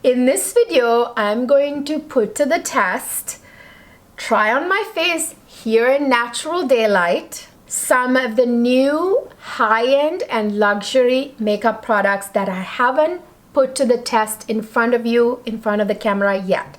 In this video, I'm going to put to the test, try on my face here in natural daylight, some of the new high-end and luxury makeup products that I haven't put to the test in front of you, in front of the camera yet.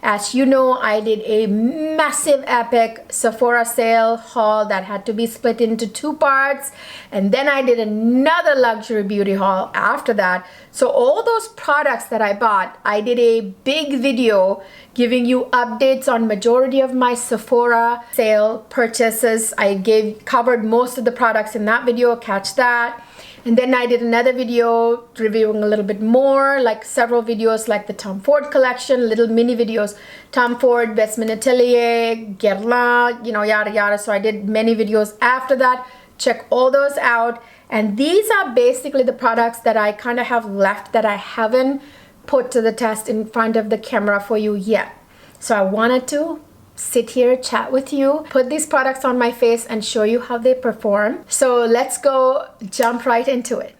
As you know, I did a massive epic Sephora sale haul that had to be split into two parts, and then I did another luxury beauty haul after that. So all those products that I bought, I did a big video giving you updates on majority of my Sephora sale purchases. I covered most of the products in that video, catch that. And then I did another video reviewing a little bit more, like several videos like the Tom Ford collection, little mini videos, Tom Ford, Basement Atelier, Guerlian, yada yada. So I did many videos after that. Check all those out. And these are basically the products that I kind of have left that I haven't put to the test in front of the camera for you yet. So I wanted to sit here, chat with you, put these products on my face and show you how they perform. So let's go jump right into it.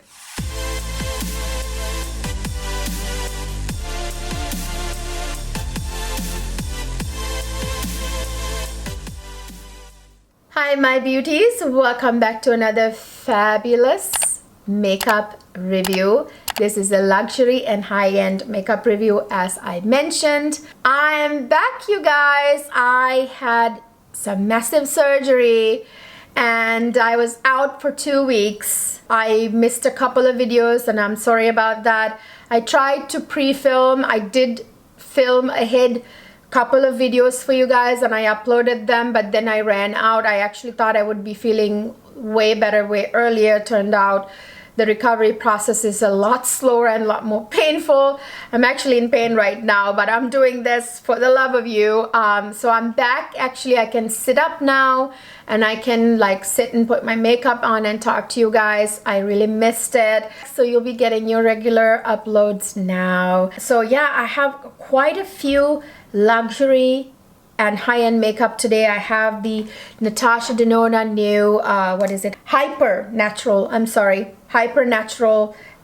Hi my beauties, welcome back to another fabulous makeup review. This is a luxury and high-end makeup review, as I mentioned. I am back, you guys. I had some massive surgery and I was out for 2 weeks. I missed a couple of videos and I'm sorry about that. I tried to pre-film. I did film ahead couple of videos for you guys and I uploaded them, but then I ran out. I actually thought I would be feeling way better way earlier. Turned out the recovery process is a lot slower and a lot more painful. I'm actually in pain right now, but I'm doing this for the love of you. So I'm back. Actually, I can sit up now and I can like sit and put my makeup on and talk to you guys. I really missed it. So you'll be getting your regular uploads now. So yeah, I have quite a few luxury and high-end makeup today. I have the Natasha Denona new Hyper Natural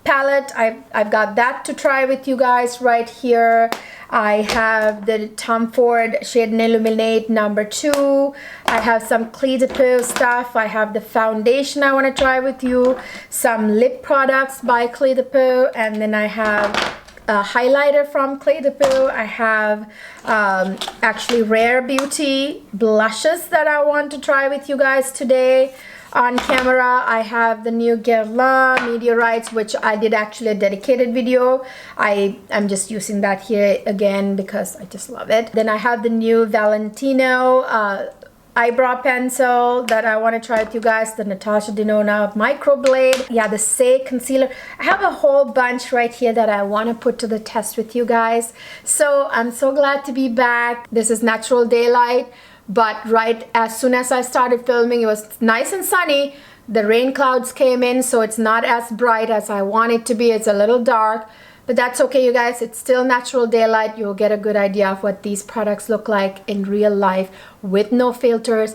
palette. I've got that to try with you guys right here. I have the Tom Ford Shade and Illuminate number 2. I have some Cleo stuff. I have the foundation I want to try with you, some lip products by Cleo, and then I have a highlighter from Cleo. I have actually Rare Beauty blushes that I want to try with you guys today on camera. I have the new Guerlian Meteorites, which I did actually a dedicated video. I'm just using that here again because I just love it. Then I have the new Valentino eyebrow pencil that I want to try with you guys, the Natasha Denona microblade. Yeah, the Saie concealer. I have a whole bunch right here that I want to put to the test with you guys. So I'm so glad to be back. This is natural daylight, but right as soon as I started filming, it was nice and sunny. The rain clouds came in, so it's not as bright as I want it to be. It's a little dark, but that's okay, you guys. It's still natural daylight. You'll get a good idea of what these products look like in real life with no filters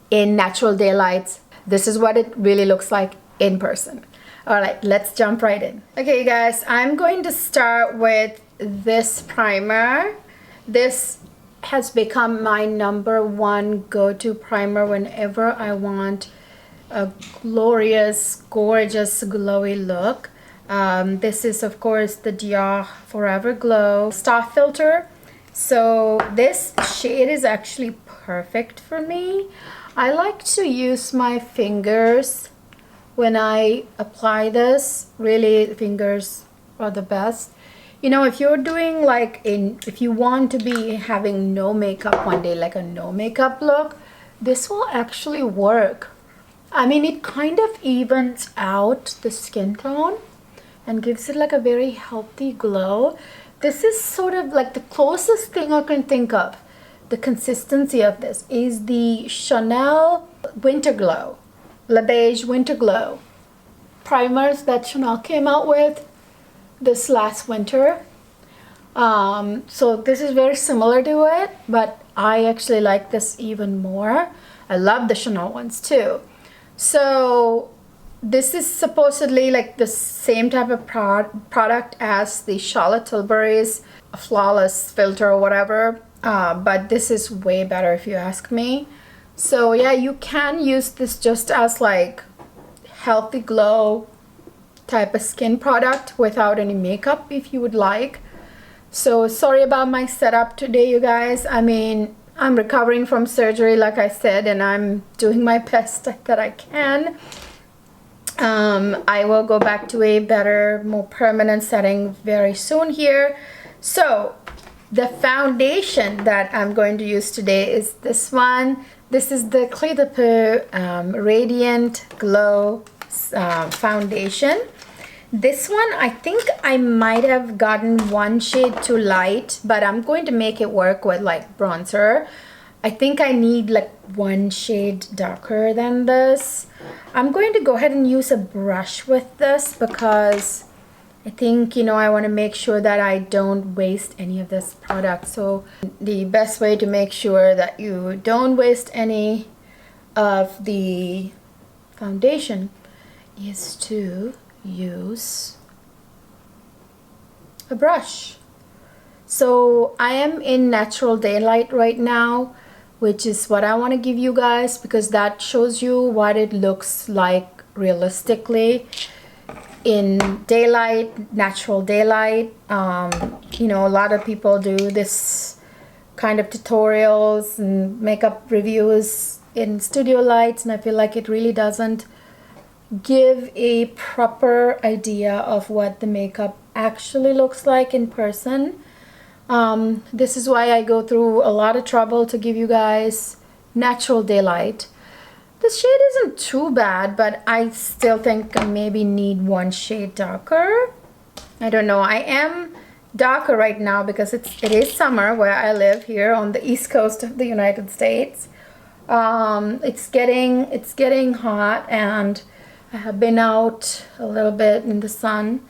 in natural daylights. This is what it really looks like in person. All right, let's jump right in. Okay, you guys, I'm going to start with this primer. This has become my #1 go-to primer whenever I want a glorious, gorgeous, glowy look. This is of course the Dior Forever Glow Star Filter. So this shade is actually perfect for me. I like to use my fingers when I apply this. Really, fingers are the best. If you're doing if you want to be having no makeup one day, like a no makeup look, this will actually work. I mean, it kind of evens out the skin tone and gives it like a very healthy glow. This is sort of like the closest thing I can think of. The consistency of this is the Chanel Winter Glow, La Beige Winter Glow primers that Chanel came out with this last winter. So this is very similar to it, but I actually like this even more. I love the Chanel ones too. So this is supposedly like the same type of product as the Charlotte Tilbury's Flawless Filter or whatever, but this is way better if you ask me. So yeah, you can use this just as like healthy glow type of skin product without any makeup if you would like. So sorry about my setup today, you guys. I mean, I'm recovering from surgery, like I said, and I'm doing my best that I can. I will go back to a better, more permanent setting very soon here. So the foundation that I'm going to use today is this one. This is the Cleo Radiant Glow foundation. This one, I think I might have gotten one shade too light, but I'm going to make it work with like bronzer. I think I need like one shade darker than this. I'm going to go ahead and use a brush with this because I think, you know, I want to make sure that I don't waste any of this product. So the best way to make sure that you don't waste any of the foundation is to use a brush. So I am in Natural Daylight right now, which is what I want to give you guys because that shows you what it looks like realistically in daylight, natural daylight. You know, a lot of people do this kind of tutorials and makeup reviews in studio lights, and I feel like it really doesn't give a proper idea of what the makeup actually looks like in person. This is why I go through a lot of trouble to give you guys Natural Daylight. This shade isn't too bad, but I still think I maybe need one shade darker. I don't know. I am darker right now because it is summer where I live here on the East Coast of the United States. It's getting hot, and I have been out a little bit in the sun.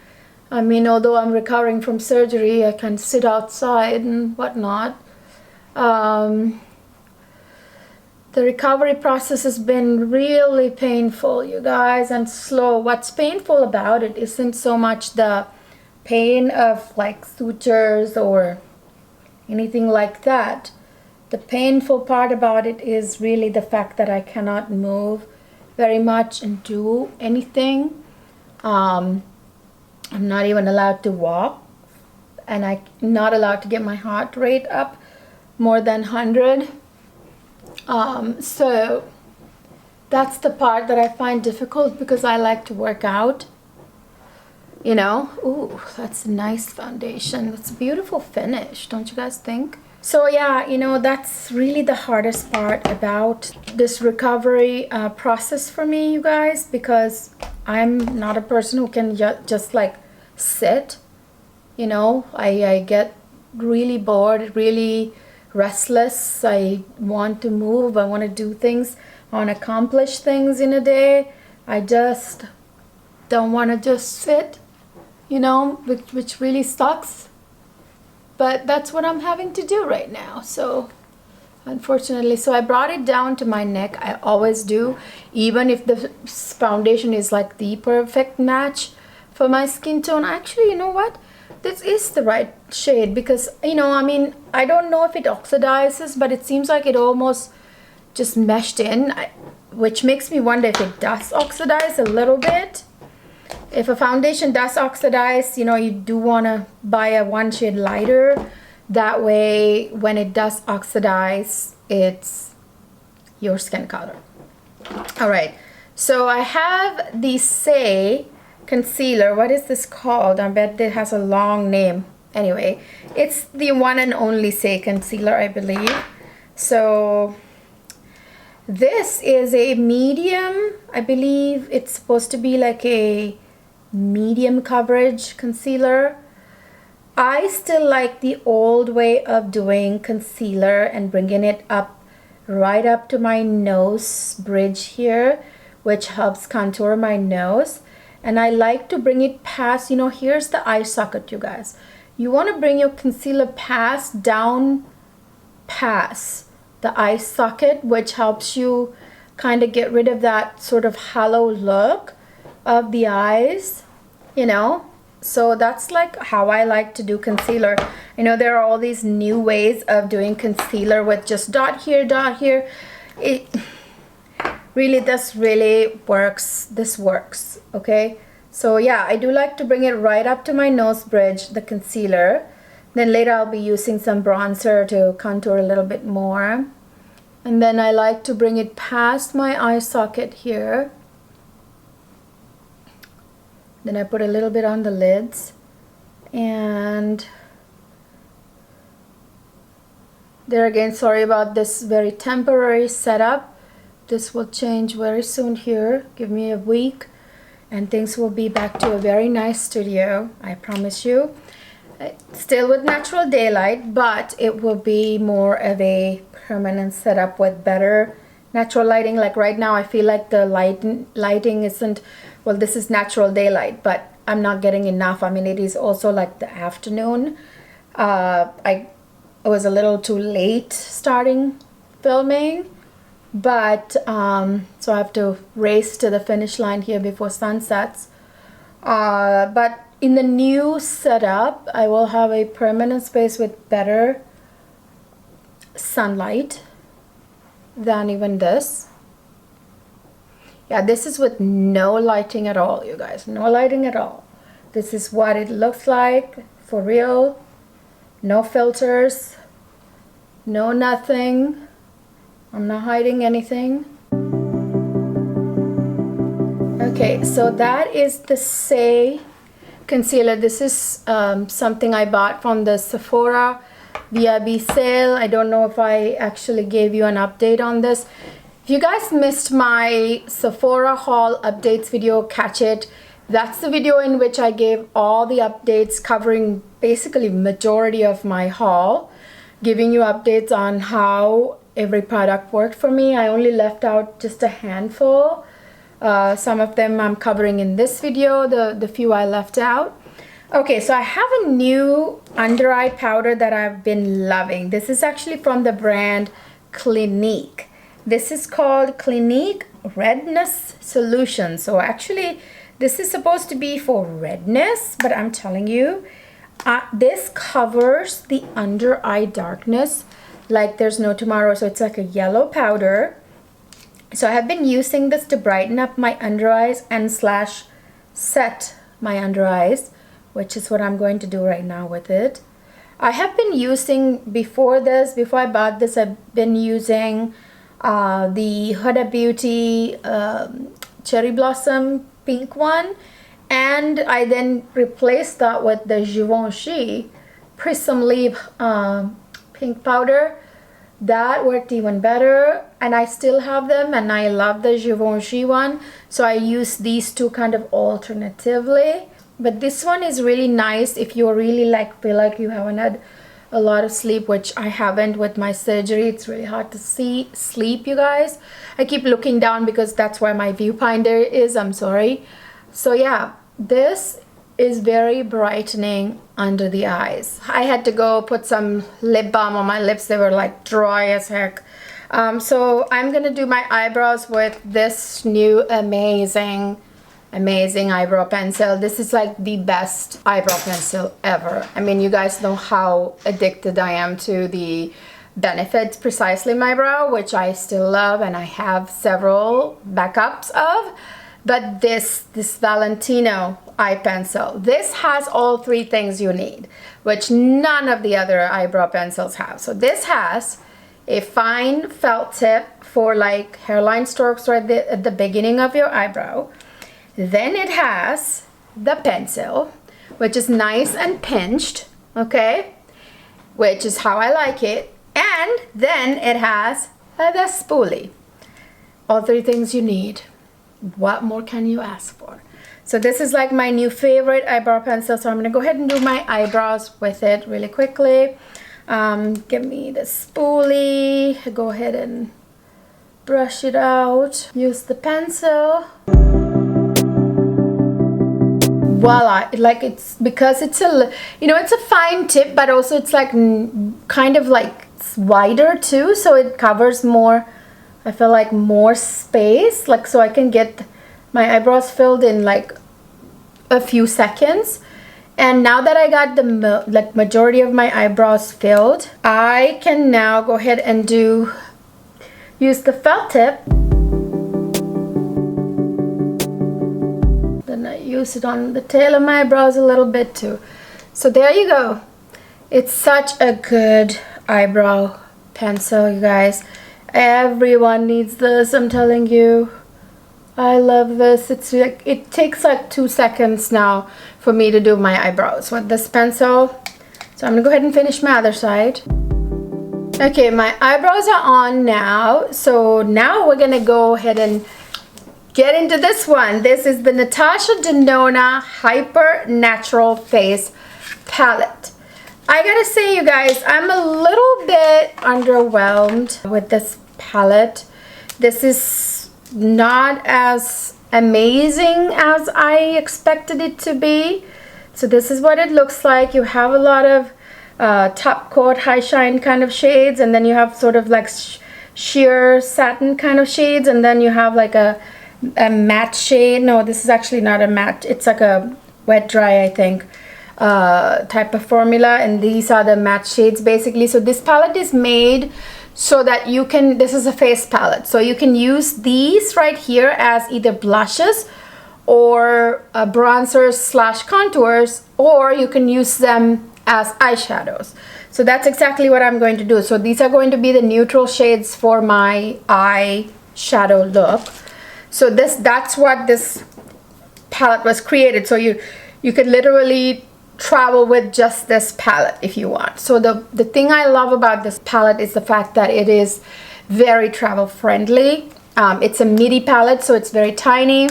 I mean, although I'm recovering from surgery, I can sit outside and whatnot. The recovery process has been really painful, you guys, and slow. What's painful about it isn't so much the pain of like sutures or anything like that. The painful part about it is really the fact that I cannot move very much and do anything. I'm not even allowed to walk, and I'm not allowed to get my heart rate up more than 100. So that's the part that I find difficult because I like to work out, you know. Ooh, that's a nice foundation. That's a beautiful finish, don't you guys think? So yeah, you know, that's really the hardest part about this recovery process for me, you guys, because I'm not a person who can just like sit, you know. I get really bored, really restless. I want to move, I want to do things, I want to accomplish things in a day. I just don't want to just sit, you know, which really sucks. But that's what I'm having to do right now. So unfortunately, so I brought it down to my neck. I always do, even if the foundation is like the perfect match for my skin tone. Actually, you know what? This is the right shade because, you know, I mean, I don't know if it oxidizes, but it seems like it almost just meshed in, which makes me wonder if it does oxidize a little bit. If a foundation does oxidize, you know, you do want to buy a one shade lighter. That way, when it does oxidize, it's your skin color. All right, so I have the Saie concealer. What is this called? I bet it has a long name. Anyway, it's the one and only Saie concealer, I believe. So this is a medium. I believe it's supposed to be like a medium coverage concealer. I still like the old way of doing concealer and bringing it up right up to my nose bridge here, which helps contour my nose. And I like to bring it past, you know, here's the eye socket, you guys. You want to bring your concealer down past the eye socket, which helps you kind of get rid of that sort of hollow look. of the eyes, you know. So that's like how I like to do concealer. I know there are all these new ways of doing concealer with just dot here, dot here. It really, this really works. This works, okay? So yeah, I do like to bring it right up to my nose bridge, the concealer. Then later I'll be using some bronzer to contour a little bit more. And then I like to bring it past my eye socket here. Then I put a little bit on the lids. And there again, sorry about this very temporary setup. This will change very soon here. Give me a week and things will be back to a very nice studio, I promise you. Still with natural daylight, but it will be more of a permanent setup with better natural lighting. Like right now I feel like the lighting isn't, well, this is natural daylight, but I'm not getting enough. I mean, it is also like the afternoon. I was a little too late starting filming, but so I have to race to the finish line here before sunsets. But in the new setup, I will have a permanent space with better sunlight than even this. Yeah, this is with no lighting at all, you guys. No lighting at all. This is what it looks like for real. No filters. No nothing. I'm not hiding anything. Okay, so that is the Saie concealer. This is something I bought from the Sephora VIB sale. I don't know if I actually gave you an update on this. If you guys missed my Sephora haul updates video, catch it. That's the video in which I gave all the updates covering basically majority of my haul, giving you updates on how every product worked for me. I only left out just a handful. Some of them I'm covering in this video, the few I left out. Okay, so I have a new under eye powder that I've been loving. This is actually from the brand Clinique. This is called Clinique Redness Solution. So actually, this is supposed to be for redness, but I'm telling you, this covers the under eye darkness like there's no tomorrow. So it's like a yellow powder. So I have been using this to brighten up my under eyes and slash set my under eyes, which is what I'm going to do right now with it. I have been using, before I bought this, I've been using the Huda Beauty Cherry Blossom pink one, and I then replaced that with the Givenchy Prism Leaf pink powder. That worked even better, and I still have them, and I love the Givenchy one, so I use these two kind of alternatively. But this one is really nice if you really feel like you haven't had a lot of sleep, which I haven't with my surgery. It's really hard to sleep, you guys. I keep looking down because that's where my viewfinder is. I'm sorry. So yeah, this is very brightening under the eyes. I had to go put some lip balm on my lips. They were like dry as heck. So I'm gonna do my eyebrows with this new amazing eyebrow pencil. This is like the best eyebrow pencil ever. I mean, you guys know how addicted I am to the Benefits Precisely My Brow, which I still love, and I have several backups of. But this Valentino eye pencil, this has all three things you need, which none of the other eyebrow pencils have. So this has a fine felt tip for like hairline strokes right at the beginning of your eyebrow. Then it has the pencil, which is nice and pinched, okay, which is how I like it. And then it has the spoolie. All three things you need. What more can you ask for? So this is like my new favorite eyebrow pencil, so I'm gonna go ahead and do my eyebrows with it really quickly. Give me the spoolie, go ahead and brush it out, use the pencil. Voila, like it's, because it's a, you know, it's a fine tip, but also it's like kind of like wider too, so it covers more, I feel like more space, like so I can get my eyebrows filled in like a few seconds. And now that I got the like majority of my eyebrows filled, I can now go ahead and use the felt tip. Then I use it on the tail of my eyebrows a little bit too. So there you go. It's such a good eyebrow pencil, you guys. Everyone needs this, I'm telling you. I love this. It's like, it takes like 2 seconds now for me to do my eyebrows with this pencil. So I'm gonna go ahead and finish my other side. Okay, my eyebrows are on now. So now we're gonna go ahead and get into this one. This is the Natasha Denona Hyper Natural Face Palette. I gotta say, you guys, I'm a little bit underwhelmed with this palette. This is not as amazing as I expected it to be. So this is what it looks like. You have a lot of top coat, high shine kind of shades, and then you have sort of like sheer satin kind of shades, and then you have like a matte shade. No, this is actually not a matte. It's like a wet dry, I think, type of formula, and these are the matte shades basically. So this palette is made so that you can, this is a face palette, so you can use these right here as either blushes or bronzers slash contours, or you can use them as eyeshadows. So that's exactly what I'm going to do. So these are going to be the neutral shades for my eyeshadow look. So that's what this palette was created. So you could literally travel with just this palette if you want. So the thing I love about this palette is the fact that it is very travel friendly. It's a midi palette, so it's very tiny.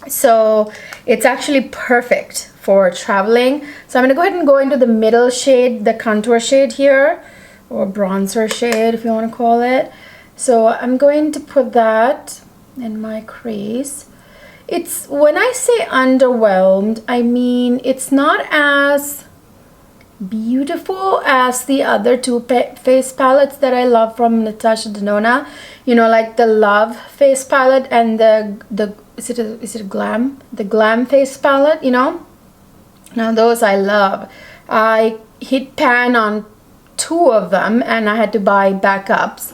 So it's actually perfect for traveling. So I'm gonna go ahead and go into the middle shade, the contour shade here, or bronzer shade if you want to call it. So I'm going to put that in my crease. It's, when I say underwhelmed, I mean it's not as beautiful as the other two face palettes that I love from Natasha Denona. You know, like the Love face palette and the is it a Glam? The Glam face palette, you know? Now those I love. I hit pan on 2 of them and I had to buy backups.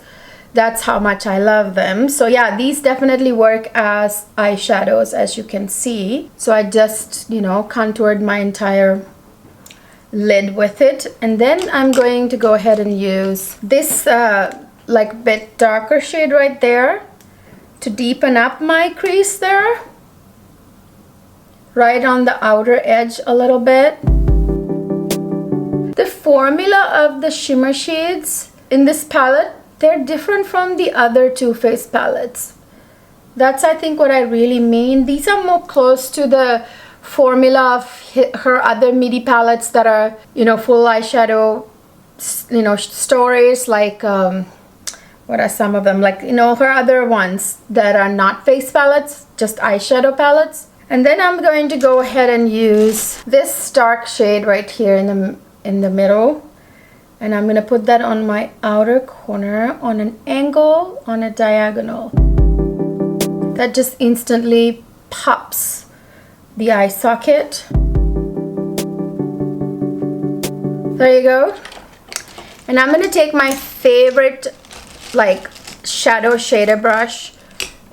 That's how much I love them. So yeah, these definitely work as eyeshadows, as you can see. So I just, you know, contoured my entire lid with it. And then I'm going to go ahead and use this like bit darker shade right there to deepen up my crease there. Right on the outer edge a little bit. The formula of the shimmer shades in this palette, they're different from the other 2 face palettes. That's, I think, what I really mean. These are more close to the formula of her other midi palettes that are, you know, full eyeshadow, you know, stories, like what are some of them, like, you know, her other ones that are not face palettes, just eyeshadow palettes. And then I'm going to go ahead and use this dark shade right here in the middle. And I'm going to put that on my outer corner on an angle, on a diagonal. That just instantly pops the eye socket. There you go. And I'm going to take my favorite like shadow shader brush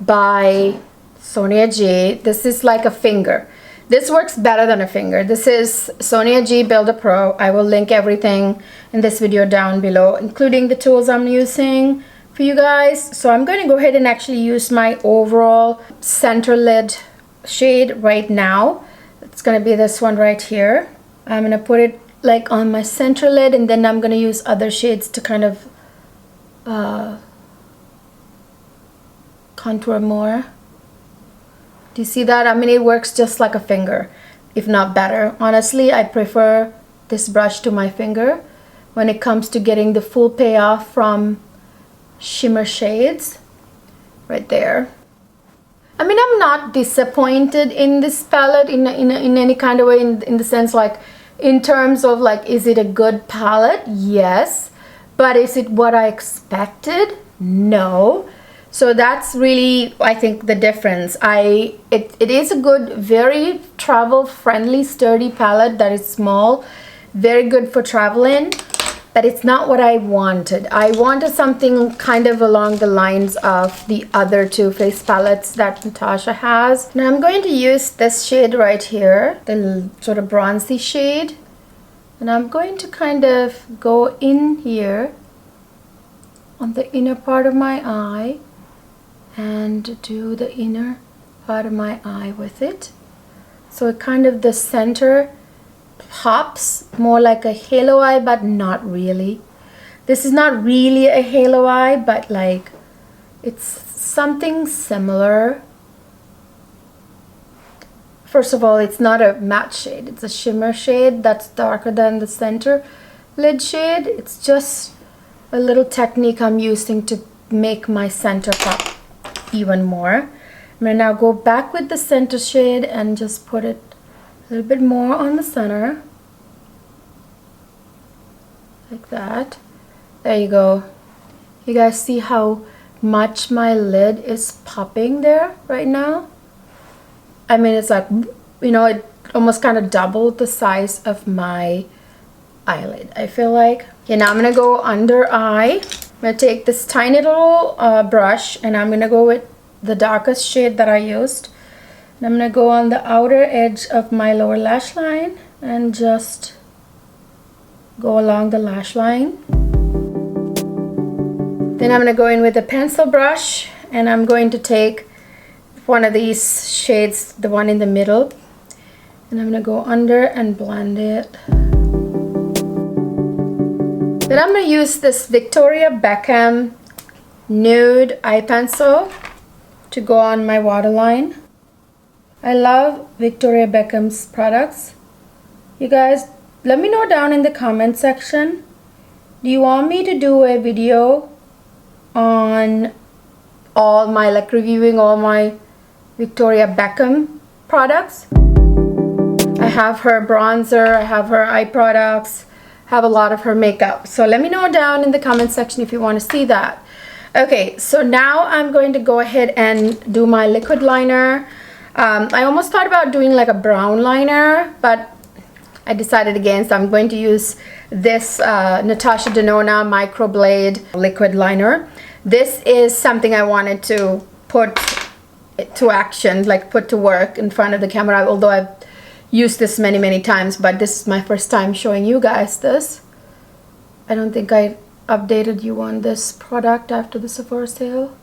by Sonia G. This is like a finger. This works better than a finger. This is Sonia G Builder Pro. I will link everything in this video down below, including the tools I'm using for you guys. So I'm going to go ahead and actually use my overall center lid shade right now. It's going to be this one right here. I'm going to put it like on my center lid, and then I'm going to use other shades to kind of contour more. Do you see that? I mean, it works just like a finger, if not better. Honestly, I prefer this brush to my finger when it comes to getting the full payoff from shimmer shades right there. I mean, I'm not disappointed in this palette in any kind of way, in the sense, like, in terms of like, is it a good palette? Yes. But is it what I expected? No. So that's really, I think, the difference. It is a good, very travel friendly, sturdy palette that is small, very good for traveling, but it's not what I wanted. I wanted something kind of along the lines of the other Too Faced palettes that Natasha has. Now I'm going to use this shade right here, the sort of bronzy shade, and I'm going to kind of go in here on the inner part of my eye and do the inner part of my eye with it. So it kind of, the center pops more like a halo eye, but not really. This is not really a halo eye, but like it's something similar. First of all, it's not a matte shade, it's a shimmer shade that's darker than the center lid shade. It's just a little technique I'm using to make my center pop even more. I'm gonna now go back with the center shade and just put it a little bit more on the center, like that. There you go. You guys see how much my lid is popping there right now? I mean, it's like, you know, it almost kind of doubled the size of my eyelid, I feel like. Okay, now I'm gonna go under eye. I'm gonna take this tiny little brush, and I'm gonna go with the darkest shade that I used. And I'm gonna go on the outer edge of my lower lash line and just go along the lash line. Then I'm gonna go in with a pencil brush, and I'm going to take one of these shades, the one in the middle, and I'm gonna go under and blend it. Then I'm going to use this Victoria Beckham nude eye pencil to go on my waterline. I love Victoria Beckham's products. You guys, let me know down in the comment section. Do you want me to do a video on all my, like reviewing all my Victoria Beckham products? I have her bronzer, I have her eye products, have a lot of her makeup. So let me know down in the comment section if you want to see that. Okay, so now I'm going to go ahead and do my liquid liner. I almost thought about doing like a brown liner, but I decided against. I'm going to use this Natasha Denona microblade liquid liner. This is something I wanted to put to action, like put to work in front of the camera, although I've used this many times, but this is my first time showing you guys this. I don't think I updated you on this product after the Sephora sale.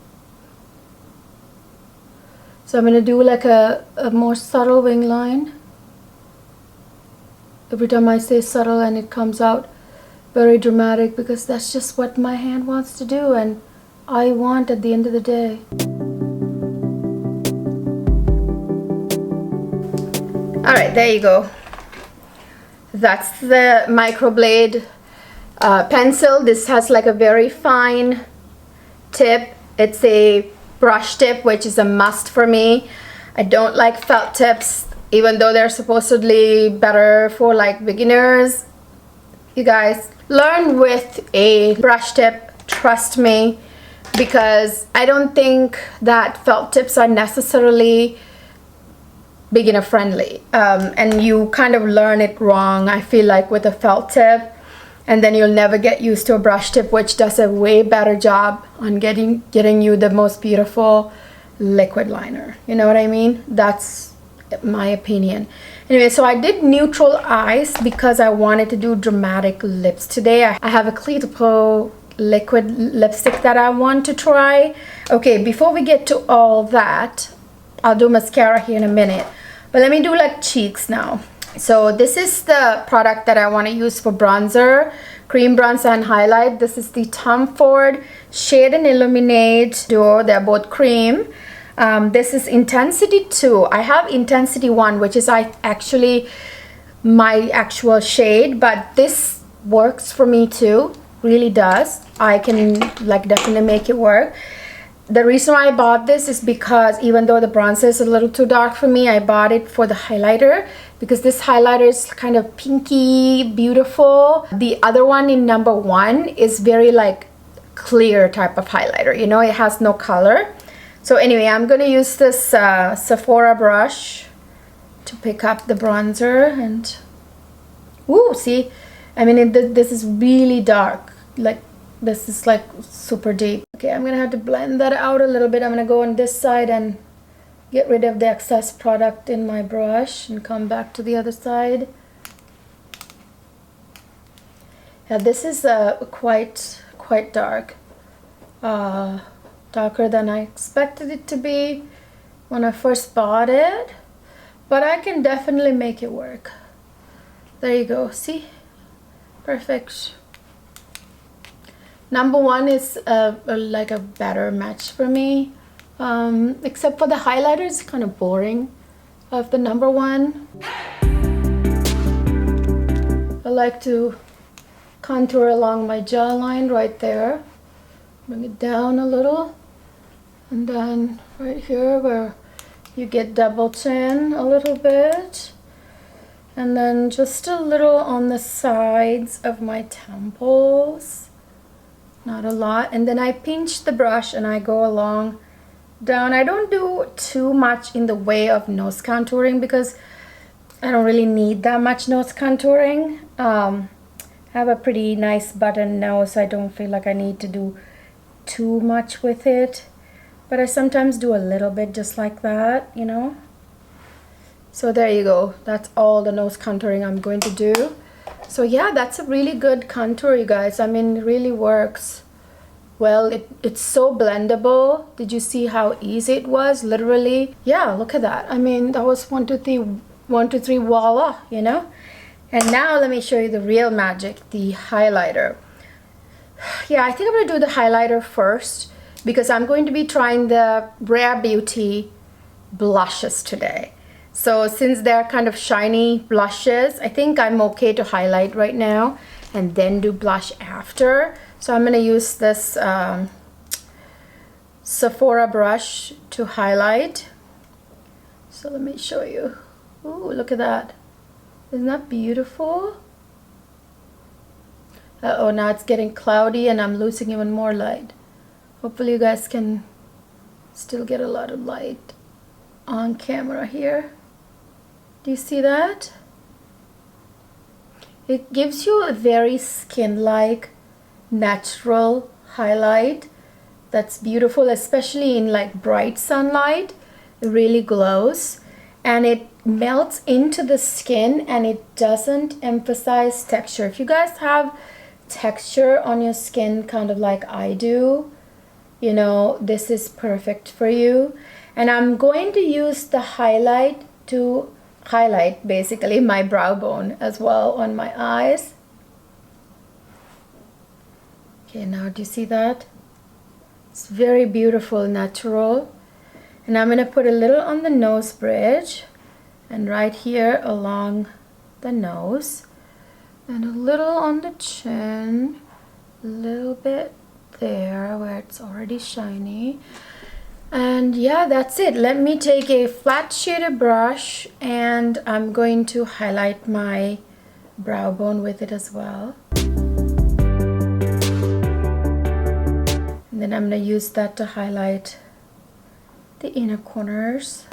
So I'm going to do like a more subtle wing line. Every time I say subtle and it comes out very dramatic, because that's just what my hand wants to do and I want at the end of the day. Alright, there you go. That's the microblade pencil. This has like a very fine tip. It's a brush tip, which is a must for me. I don't like felt tips, even though they're supposedly better for like beginners. You guys, learn with a brush tip, trust me, because I don't think that felt tips are necessarily beginner friendly, and you kind of learn it wrong, I feel like, with a felt tip, and then you'll never get used to a brush tip, which does a way better job on getting you the most beautiful liquid liner. You know what I mean? That's my opinion. Anyway, so I did neutral eyes because I wanted to do dramatic lips today. I have a Cleo liquid lipstick that I want to try. Okay, before we get to all that, I'll do mascara here in a minute, but let me do like cheeks now. So this is the product that I want to use for bronzer, cream bronzer and highlight. This is the Tom Ford Shade and Illuminate Duo. They're both cream. This is Intensity 2. I have Intensity 1, which is actually my actual shade, but this works for me too, really does. I can like definitely make it work. The reason why I bought this is because even though the bronzer is a little too dark for me, I bought it for the highlighter, because this highlighter is kind of pinky, beautiful. The other one in number 1 is very like clear type of highlighter. You know, it has no color. So anyway, I'm going to use this Sephora brush to pick up the bronzer. And ooh, see, I mean, this is really dark. Like, this is like super deep. Okay, I'm going to have to blend that out a little bit. I'm going to go on this side and get rid of the excess product in my brush and come back to the other side. Yeah, this is quite dark. Darker than I expected it to be when I first bought it, but I can definitely make it work. There you go, see? Perfect. Number one is like a better match for me, except for the highlighter. It's kind of boring of the number one. I like to contour along my jawline right there, bring it down a little, and then right here where you get double chin a little bit, and then just a little on the sides of my temples, not a lot. And then I pinch the brush and I go along down. I don't do too much in the way of nose contouring because I don't really need that much nose contouring. I have a pretty nice button nose, so I don't feel like I need to do too much with it, but I sometimes do a little bit just like that, you know. So there you go, that's all the nose contouring I'm going to do. So yeah, that's a really good contour, you guys. I mean, it really works well. It's so blendable. Did you see how easy it was? Literally, yeah, look at that. I mean, that was 1 2 3 1 2 3 voila, you know. And now let me show you the real magic, the highlighter. Yeah, I think I'm going to do the highlighter first because I'm going to be trying the Rare Beauty blushes today. So since they're kind of shiny blushes, I think I'm okay to highlight right now and then do blush after. So I'm going to use this Sephora brush to highlight. So let me show you. Ooh, look at that. Isn't that beautiful? Uh-oh, now it's getting cloudy and I'm losing even more light. Hopefully you guys can still get a lot of light on camera here. Do you see that? It gives you a very skin-like natural highlight that's beautiful, especially in like bright sunlight. It really glows and it melts into the skin and it doesn't emphasize texture. If you guys have texture on your skin kind of like I do, you know, this is perfect for you. And I'm going to use the highlight to highlight basically my brow bone as well on my eyes. Okay, now do you see that? It's very beautiful, natural. And I'm going to put a little on the nose bridge and right here along the nose and a little on the chin, a little bit there where it's already shiny. And yeah, that's it. Let me take a flat shaded brush and I'm going to highlight my brow bone with it as well. And then I'm going to use that to highlight the inner corners.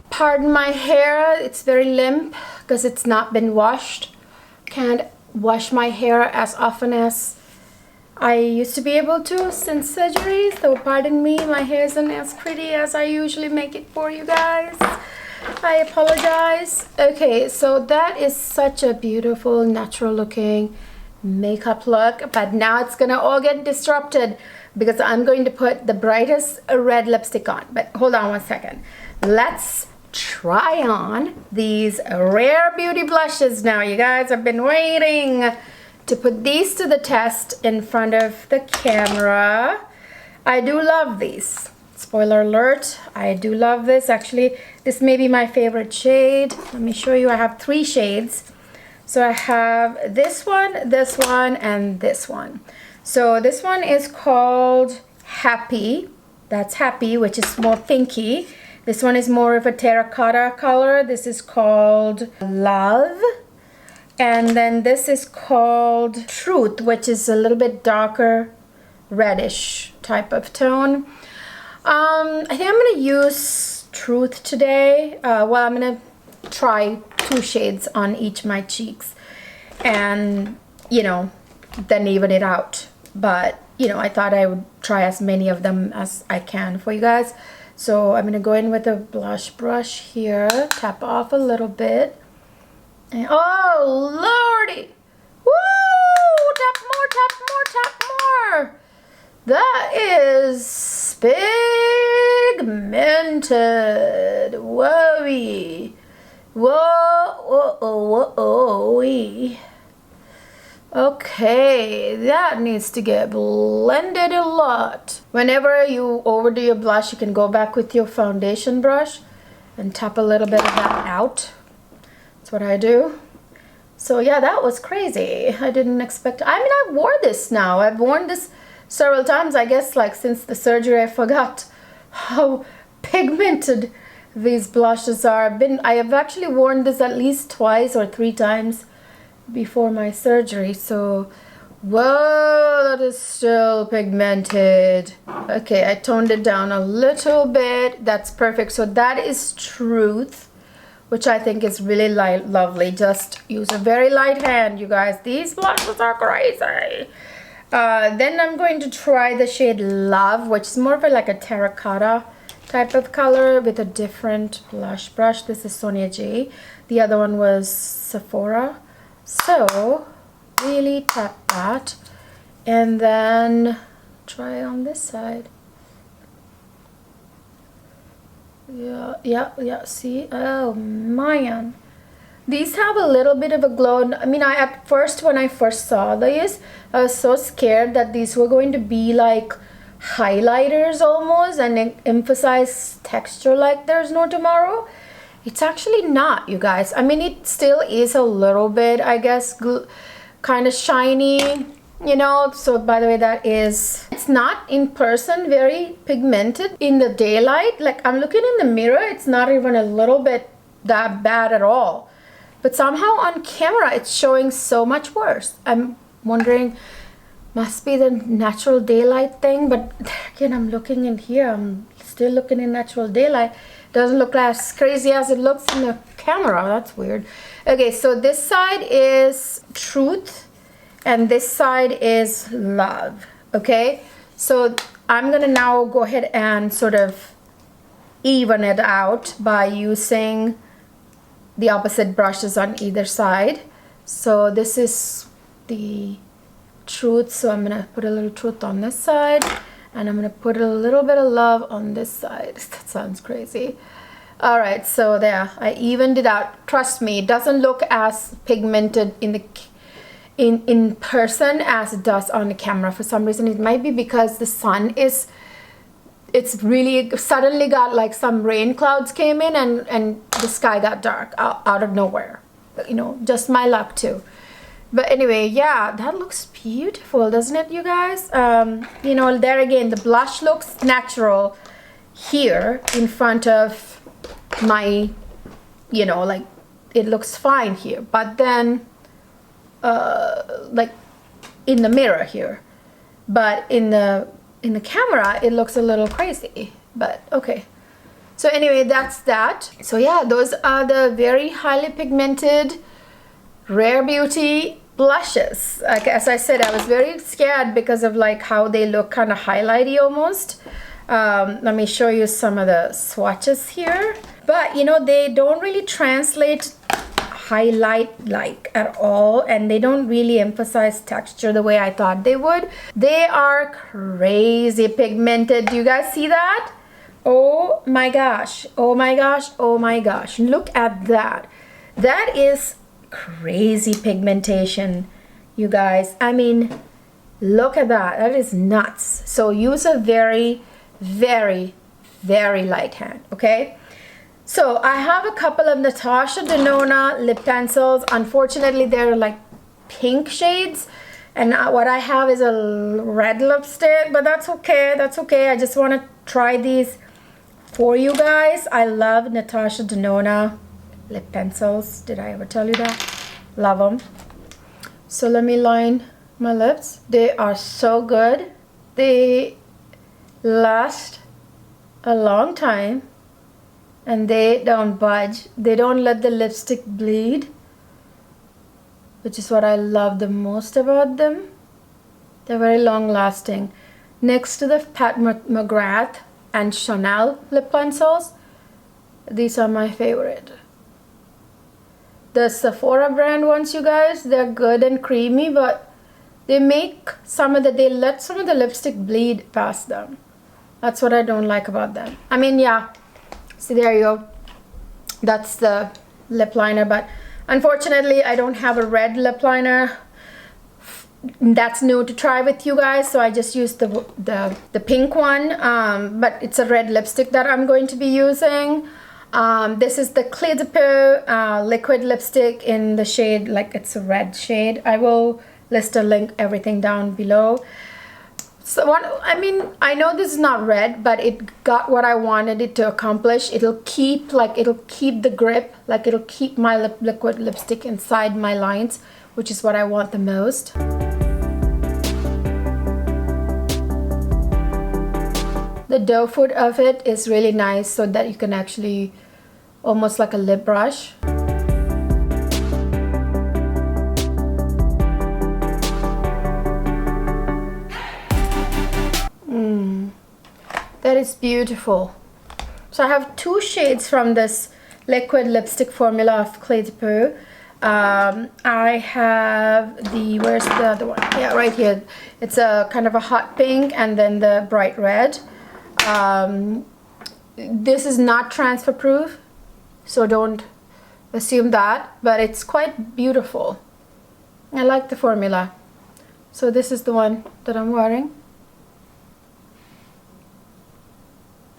Pardon my hair, it's very limp because it's not been washed. Can't wash my hair as often as I used to be able to since surgery, so pardon me, my hair isn't as pretty as I usually make it for you guys. I apologize. Okay, so that is such a beautiful, natural looking makeup look, but now it's gonna all get disrupted because I'm going to put the brightest red lipstick on. But hold on one second. Let's try on these Rare Beauty blushes now. You guys have been waiting to put these to the test in front of the camera. I do love these. Spoiler alert, I do love this. Actually, this may be my favorite shade. Let me show you. I have 3 shades. So I have this one, and this one. So this one is called Happy. That's Happy, which is more pinky. This one is more of a terracotta color. This is called Love. And then this is called Truth, which is a little bit darker reddish type of tone. I think I'm gonna use Truth today. Well, I'm gonna try 2 shades on each of my cheeks and, you know, then even it out. But, you know, I thought I would try as many of them as I can for you guys. So I'm gonna go in with a blush brush here, tap off a little bit. And, oh, lordy! Woo! Tap more, tap more, tap more! That is pigmented. Whoa-wee. Whoa-wee. Okay, that needs to get blended a lot. Whenever you overdo your blush, you can go back with your foundation brush and tap a little bit of that out. That's what I do. So yeah, that was crazy. I didn't expect. I mean, I wore this now. I've worn this several times. I guess like since the surgery, I forgot how pigmented these blushes are. I have actually worn this at least 2 or 3 times before my surgery. So whoa, that is still pigmented. Okay, I toned it down a little bit. That's perfect. So that is Truth, which I think is really light, lovely. Just use a very light hand, you guys. These blushes are crazy. Then I'm going to try the shade Love, which is more of like a terracotta type of color with a different blush brush. This is Sonia J. The other one was Sephora. So really tap that and then try on this side. Yeah, see? Oh man, these have a little bit of a glow. I mean, at first when I first saw these, I was so scared that these were going to be like highlighters almost and emphasize texture like there's no tomorrow. It's actually not, you guys. I mean, it still is a little bit, I guess, kind of shiny, you know. So by the way, that is, it's not in person very pigmented. In the daylight, like I'm looking in the mirror, it's not even a little bit that bad at all. But somehow on camera, it's showing so much worse. I'm wondering, must be the natural daylight thing. But again, I'm looking in here, I'm still looking in natural daylight. Doesn't look as crazy as it looks in the camera. That's weird. Okay, so this side is Truth and this side is Love. Okay, so I'm gonna now go ahead and sort of even it out by using the opposite brushes on either side. So this is the Truth, so I'm gonna put a little Truth on this side and I'm gonna put a little bit of Love on this side. That sounds crazy. All right, so there, I evened it out. Trust me, it doesn't look as pigmented in person as it does on the camera. For some reason, it might be because the sun is, it's really suddenly got like some rain clouds came in and the sky got dark out of nowhere. You know, just my luck too. But anyway, yeah, that looks beautiful, doesn't it, you guys? You know, there again, the blush looks natural here in front of my, you know, like it looks fine here. But then, like in the mirror here, but in the camera, it looks a little crazy. But okay. So anyway, that's that. So yeah, those are the very highly pigmented Rare Beauty blushes. Like, as I said, I was very scared because of like how they look kind of highlighty almost. Let me show you some of the swatches here. But you know, they don't really translate highlight like at all, and they don't really emphasize texture the way I thought they would. They are crazy pigmented. Do you guys see that? Oh my gosh, oh my gosh, oh my gosh, look at that. That is crazy pigmentation, you guys. I mean, look at that. That is nuts. So use a very, very, very light hand, okay? So I have a couple of Natasha Denona lip pencils. Unfortunately, they're like pink shades, and what I have is a red lipstick, but that's okay. That's okay. I just want to try these for you guys. I love Natasha Denona lip pencils. Did I ever tell you that? Love them. So let me line my lips. They are so good. They last a long time and they don't budge. They don't let the lipstick bleed, which is what I love the most about them. They're very long lasting. Next to the Pat McGrath and Chanel lip pencils, these are my favorite. The Sephora brand ones, you guys, they're good and creamy, but they let some of the lipstick bleed past them. That's what I don't like about them. I mean, yeah, see, there you go. That's the lip liner, but unfortunately I don't have a red lip liner. That's new to try with you guys, so I just used the pink one, but it's a red lipstick that I'm going to be using. This is the Cleo de Peau liquid lipstick in the shade, like it's a red shade. I will list a link, everything down below. So I mean, I know this is not red, but it got what I wanted it to accomplish. It'll keep the grip, like it'll keep my liquid lipstick inside my lines, which is what I want the most. The doe foot of it is really nice, so that you can actually, almost like a lip brush. That is beautiful. So I have two shades from this liquid lipstick formula of Cleo de Peau. I have where's the other one? Yeah, right here. It's a kind of a hot pink and then the bright red. This is not transfer proof, so don't assume that, but it's quite beautiful. I like the formula. So this is the one that I'm wearing.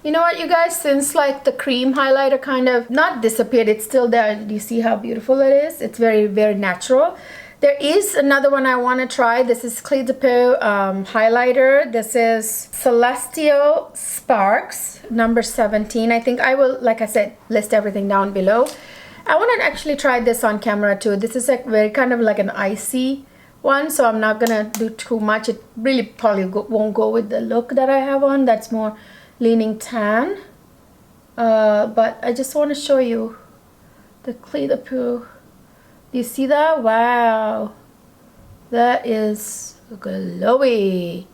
You know what, you guys, since like the cream highlighter kind of not disappeared, it's still there. Do you see how beautiful it is? It's very, very natural. There is another one I want to try. This is Cleo de Peau highlighter. This is Celestial Sparks number 17. I think I will, like I said, list everything down below. I want to actually try this on camera too. This is like very kind of like an icy one, so I'm not gonna do too much. It really probably won't go with the look that I have on. That's more leaning tan, but I just want to show you the Cleo de Peau. Do you see that? Wow, that is glowy.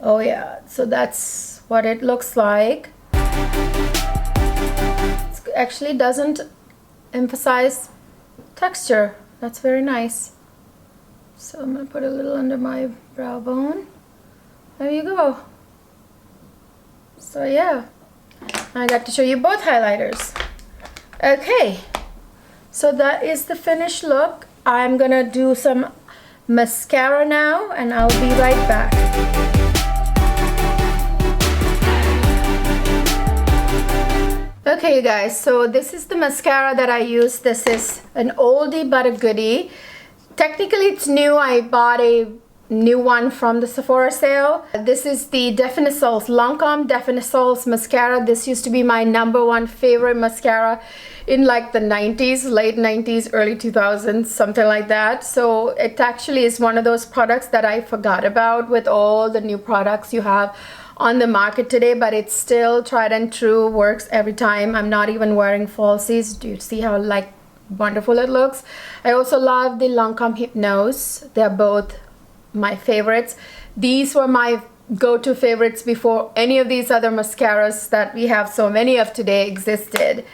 Oh yeah, so that's what it looks like. It actually doesn't emphasize texture. That's very nice. So I'm gonna put a little under my brow bone. There you go. So yeah, I got to show you both highlighters. Okay, so that is the finished look. I'm gonna do some mascara now and I'll be right back. Okay, you guys, so this is the mascara that I use. This is an oldie but a goodie. Technically it's new. I bought a new one from the Sephora sale. This is the Definisols Lancome Definisols mascara. This used to be my #1 favorite mascara in like the 90s, late 90s, early 2000s, something like that. So it actually is one of those products that I forgot about with all the new products you have on the market today, but it's still tried and true, works every time. I'm not even wearing falsies. Do you see how like wonderful it looks? I also love the Lancome Hypnose. They're both my favorites. These were my go-to favorites before any of these other mascaras that we have so many of today existed.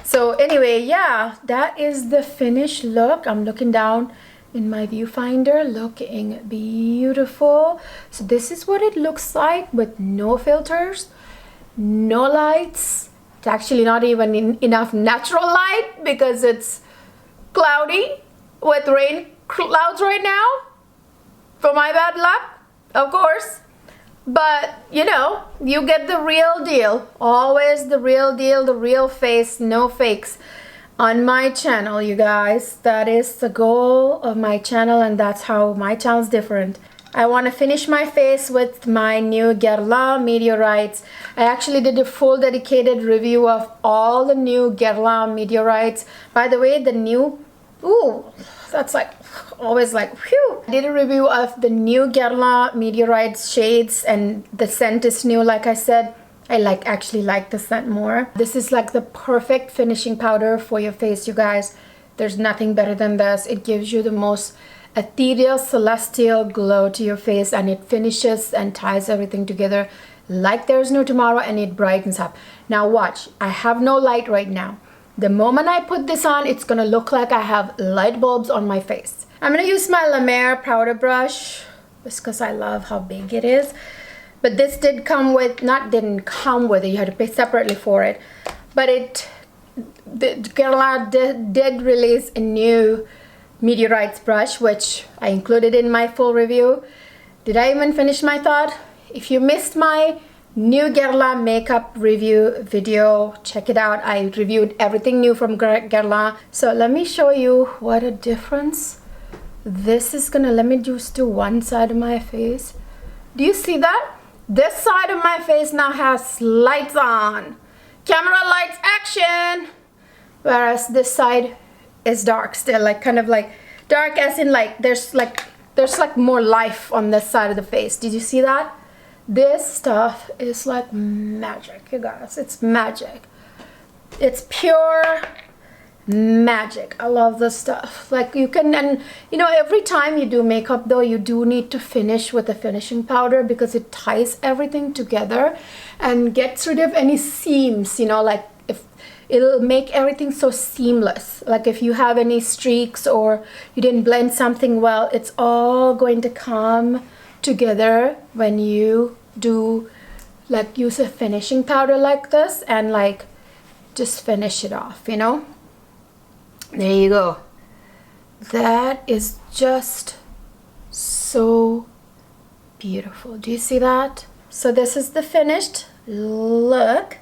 So anyway, yeah, that is the finished look. I'm looking down in my viewfinder, looking beautiful. So this is what it looks like with no filters, no lights. It's actually not even enough natural light because it's cloudy with rain clouds right now. For my bad luck, of course, but you know, you get the real deal, always the real deal, the real face, no fakes on my channel, you guys. That is the goal of my channel, and that's how my channel is different. I want to finish my face with my new Guerlian meteorites. I actually did a full dedicated review of all the new Guerlian meteorites. By the way, the new, ooh, that's like always like whew. I did a review of the new Guerlain Meteorite shades, and the scent is new. Like I said, I actually like the scent more. This is like the perfect finishing powder for your face, you guys. There's nothing better than this. It gives you the most ethereal, celestial glow to your face, and it finishes and ties everything together like there's no tomorrow, and it brightens up. Now watch, I have no light right now. The moment I put this on, it's gonna look like I have light bulbs on my face. I'm gonna use my La Mer powder brush just because I love how big it is. But this did come with, didn't come with it, you had to pay separately for it. But the Guerlain did release a new Meteorites brush, which I included in my full review. Did I even finish my thought? If you missed my new Guerlain makeup review video, check it out. I reviewed everything new from Guerlain. So let me show you what a difference this is gonna. Let me just do one side of my face. Do you see that? This side of my face now has lights on. Camera lights, action! Whereas this side is dark still, like kind of like dark as in like there's like more life on this side of the face. Did you see that? This stuff is like magic, you guys. It's magic. It's pure magic. I love this stuff. Like you can, and you know, every time you do makeup though, you do need to finish with a finishing powder because it ties everything together and gets rid of any seams, you know, like if it'll make everything so seamless. Like if you have any streaks or you didn't blend something well, it's all going to come together when you do like use a finishing powder like this and like just finish it off, you know. There you go. That is just so beautiful. Do you see that? So this is the finished look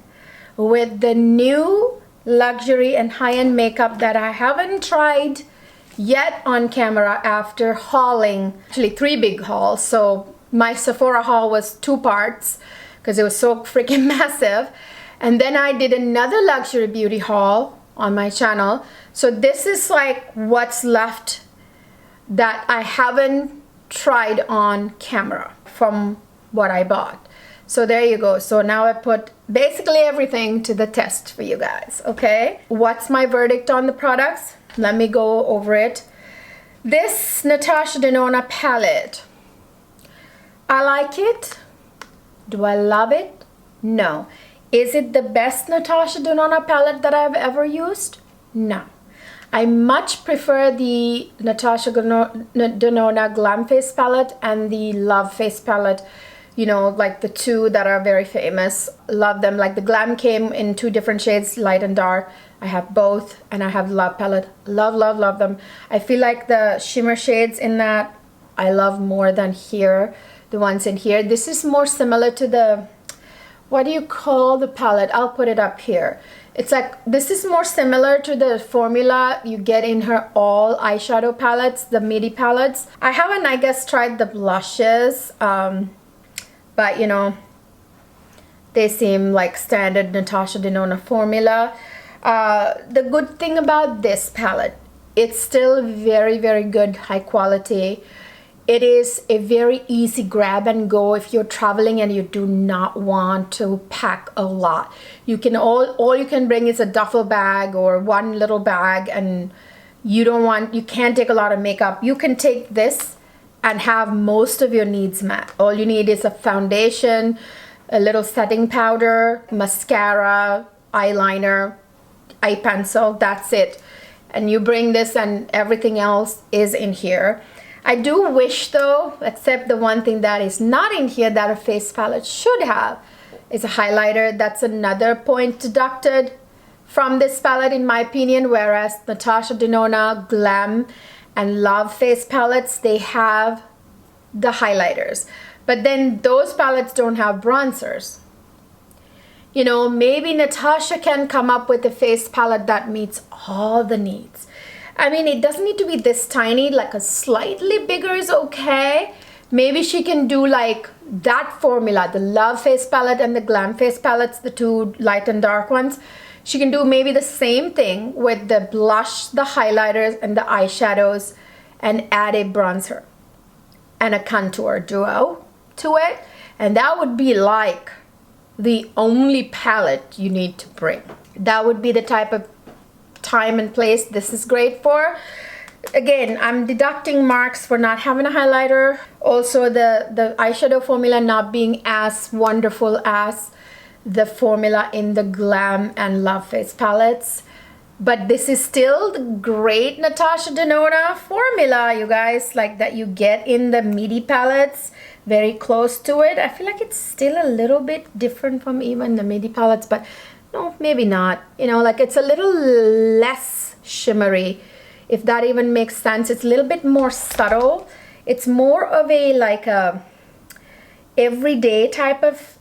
with the new luxury and high-end makeup that I haven't tried yet on camera after hauling, actually 3 big hauls. So my Sephora haul was 2 parts because it was so freaking massive. And then I did another luxury beauty haul on my channel. So this is like what's left that I haven't tried on camera from what I bought. So there you go. So now I put basically everything to the test for you guys, okay? What's my verdict on the products? Let me go over it. This Natasha Denona palette, I like it. Do I love it? No. Is it the best Natasha Denona palette that I've ever used? No. I much prefer the Natasha Denona Glam Face palette and the Love Face palette. You know, like the 2 that are very famous. Love them. Like the Glam came in 2 different shades, light and dark. I have both, and I have Love palette. Love, love, love them. I feel like the shimmer shades in that I love more than here. The ones in here. This is more similar to the, what do you call the palette? I'll put it up here. It's like, this is more similar to the formula you get in her all eyeshadow palettes, the midi palettes. I haven't, I guess, tried the blushes, but you know, they seem like standard Natasha Denona formula. The good thing about this palette, it's still very, very good, high quality. It is a very easy grab and go if you're traveling and you do not want to pack a lot. You can all you can bring is a duffel bag or one little bag, and you can't take a lot of makeup. You can take this and have most of your needs met. All you need is a foundation, a little setting powder, mascara, eyeliner, eye pencil, that's it. And you bring this and everything else is in here. I do wish though, except the one thing that is not in here that a face palette should have is a highlighter. That's another point deducted from this palette in my opinion, whereas Natasha Denona Glam and Love face palettes, they have the highlighters. But then those palettes don't have bronzers. You know, maybe Natasha can come up with a face palette that meets all the needs. I mean, it doesn't need to be this tiny, like a slightly bigger is okay. Maybe she can do like that formula, the Love face palette and the Glam face palettes, the 2 light and dark ones. she can do maybe the same thing with the blush, the highlighters, and the eyeshadows, and add a bronzer and a contour duo to it. And that would be like the only palette you need to bring. That would be the type of time and place this is great for. Again, I'm deducting marks for not having a highlighter. Also, the eyeshadow formula not being as wonderful as the formula in the Glam and Love Face palettes. But this is still the great Natasha Denona formula, you guys, like that you get in the Midi palettes. Very close to it. I feel like it's still a little bit different from even the Midi palettes, but no, maybe not. You know, like it's a little less shimmery, if that even makes sense. It's a little bit more subtle. It's more of a like a everyday type of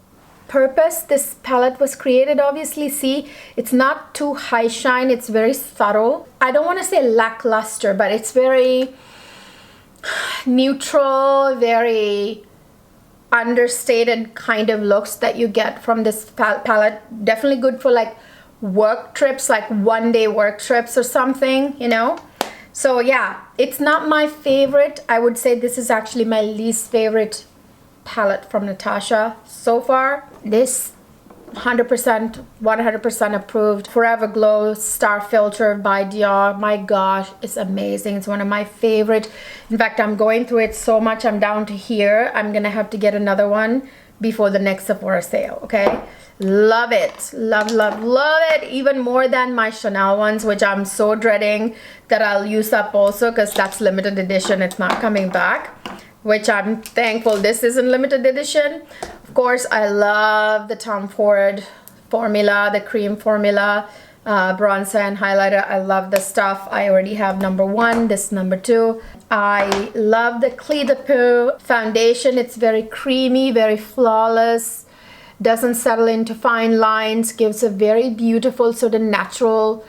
purpose this palette was created. Obviously, see, it's not too high shine. It's very subtle. I don't want to say lackluster, but it's very neutral, very understated kind of looks that you get from this palette. Definitely good for like work trips, like one-day work trips or something, you know. So yeah, it's not my favorite. I would say this is actually my least favorite palette from Natasha so far. This 100%, 100% approved. Forever Glow Star Filter by Dior. My gosh, it's amazing. It's one of my favorite. In fact, I'm going through it so much. I'm down to here. I'm gonna have to get another one before the next Sephora sale, okay? Love it. Love, love, love it. Even more than my Chanel ones, which I'm so dreading that I'll use up also because that's limited edition. It's not coming back, which I'm thankful this isn't limited edition. Of course, I love the Tom Ford formula, the cream formula, bronzer and highlighter. I love the stuff. I already have #1, this #2. I love the Peau foundation. It's very creamy, very flawless, doesn't settle into fine lines, gives a very beautiful sort of natural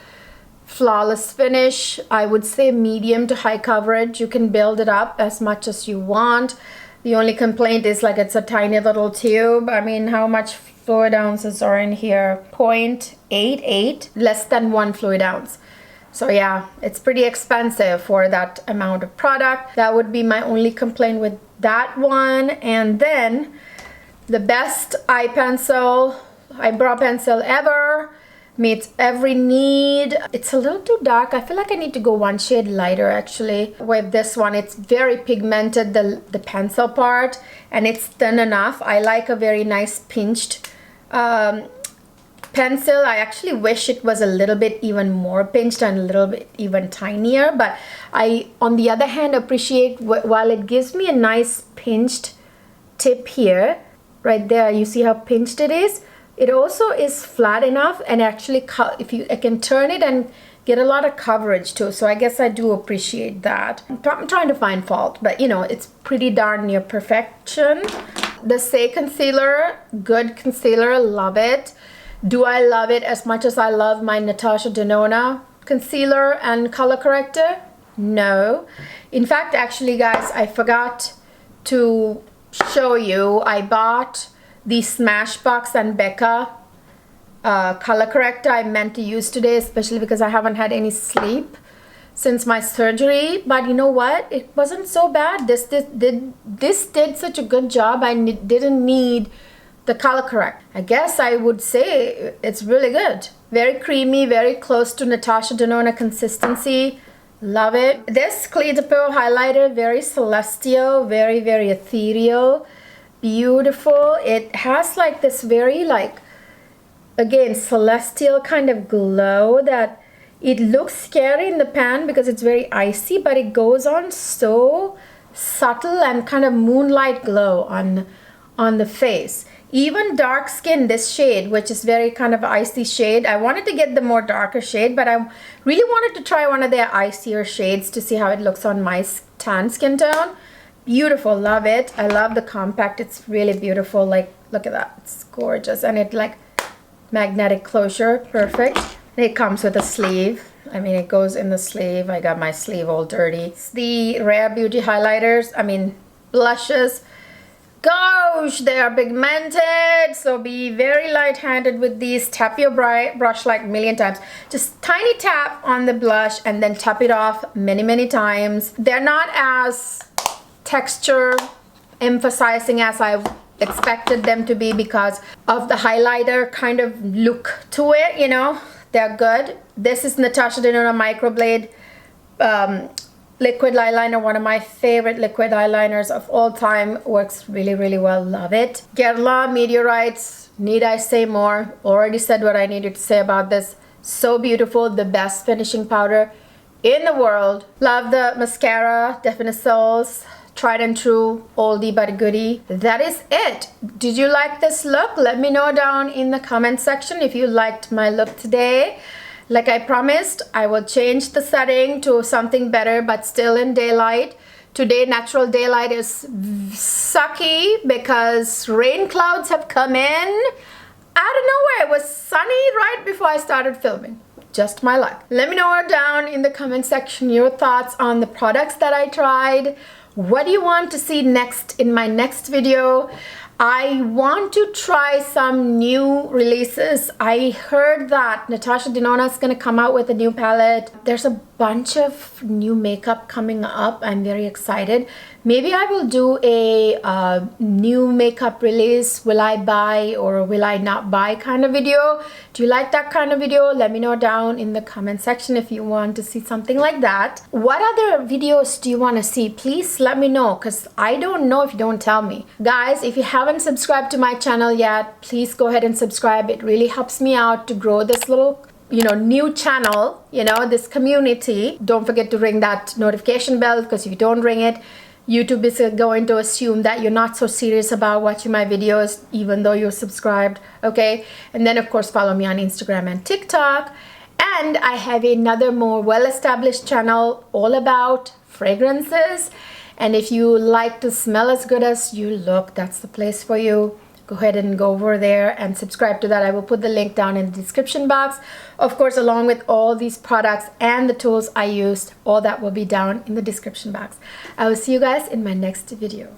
flawless finish. I would say medium to high coverage. You can build it up as much as you want. The only complaint is like it's a tiny little tube. I mean, how much fluid ounces are in here? 0.88, less than 1 fluid ounce. So yeah, it's pretty expensive for that amount of product. That would be my only complaint with that one. And then the best eyebrow pencil ever, meets every need. It's a little too dark. I feel like I need to go one shade lighter actually with this one. It's very pigmented, the pencil part, and it's thin enough. I like a very nice pinched pencil. I actually wish it was a little bit even more pinched and a little bit even tinier, but I on the other hand appreciate while it gives me a nice pinched tip here, right there, you see how pinched it is. It also is flat enough, and actually I can turn it and get a lot of coverage too. So I guess I do appreciate that. I'm trying to find fault, but you know, it's pretty darn near perfection. The Saie concealer, good concealer, love it. Do I love it as much as I love my Natasha Denona concealer and color corrector? No. In fact, actually guys, I forgot to show you, I bought the Smashbox and Becca color corrector I meant to use today, especially because I haven't had any sleep since my surgery. But you know what? It wasn't so bad. This did such a good job. I didn't need the color correct. I guess I would say it's really good. Very creamy, very close to Natasha Denona consistency. Love it. This Peau highlighter, very celestial, very, very ethereal. Beautiful. It has like this very like, again, celestial kind of glow that it looks scary in the pan because it's very icy, but it goes on so subtle and kind of moonlight glow on the face. Even dark skin, this shade, which is very kind of icy shade, I wanted to get the more darker shade, but I really wanted to try one of their icier shades to see how it looks on my tan skin tone. Beautiful, love it. I love the compact. It's really beautiful. Like, look at that. It's gorgeous. And it like magnetic closure, perfect. And it comes with a sleeve. I mean, it goes in the sleeve. I got my sleeve all dirty. It's the Rare Beauty highlighters, blushes. gosh, they are pigmented, so be very light-handed with these. Tap your brush like a million times. Just tiny tap on the blush and then tap it off many times. They're not as texture emphasizing as I expected them to be because of the highlighter kind of look to it, you know. They're good. This is Natasha Denona Microblade liquid eyeliner, one of my favorite liquid eyeliners of all time. Works really well. Love it. Guerlian Meteorites, need I say more? Already said what I needed to say about this. So beautiful. The best finishing powder in the world. Love the mascara, Definite Souls, tried and true, oldie but a goodie. That is it. Did you like this look? Let me know down in the comment section if you liked my look today. Like I promised, I will change the setting to something better but still in daylight. Today natural daylight is sucky because rain clouds have come in out of nowhere. It was sunny right before I started filming. Just my luck. Let me know down in the comment section your thoughts on the products that I tried. What do you want to see next in my next video? I want to try some new releases. I heard that Natasha Denona is going to come out with a new palette. There's a bunch of new makeup coming up. I'm very excited. Maybe I will do a new makeup release. Will I buy or will I not buy kind of video? Do you like that kind of video? Let me know down in the comment section if you want to see something like that. What other videos do you want to see? Please let me know because I don't know if you don't tell me. Guys, if you haven't subscribed to my channel yet, please go ahead and subscribe. It really helps me out to grow this little, you know, new channel, you know, this community. Don't forget to ring that notification bell because if you don't ring it, YouTube is going to assume that you're not so serious about watching my videos even though you're subscribed, okay? And then of course follow me on Instagram and TikTok. And I have another more well-established channel all about fragrances. And if you like to smell as good as you look, that's the place for you. Go ahead and go over there and subscribe to that. I will put the link down in the description box. Of course, along with all these products and the tools I used, all that will be down in the description box. I will see you guys in my next video.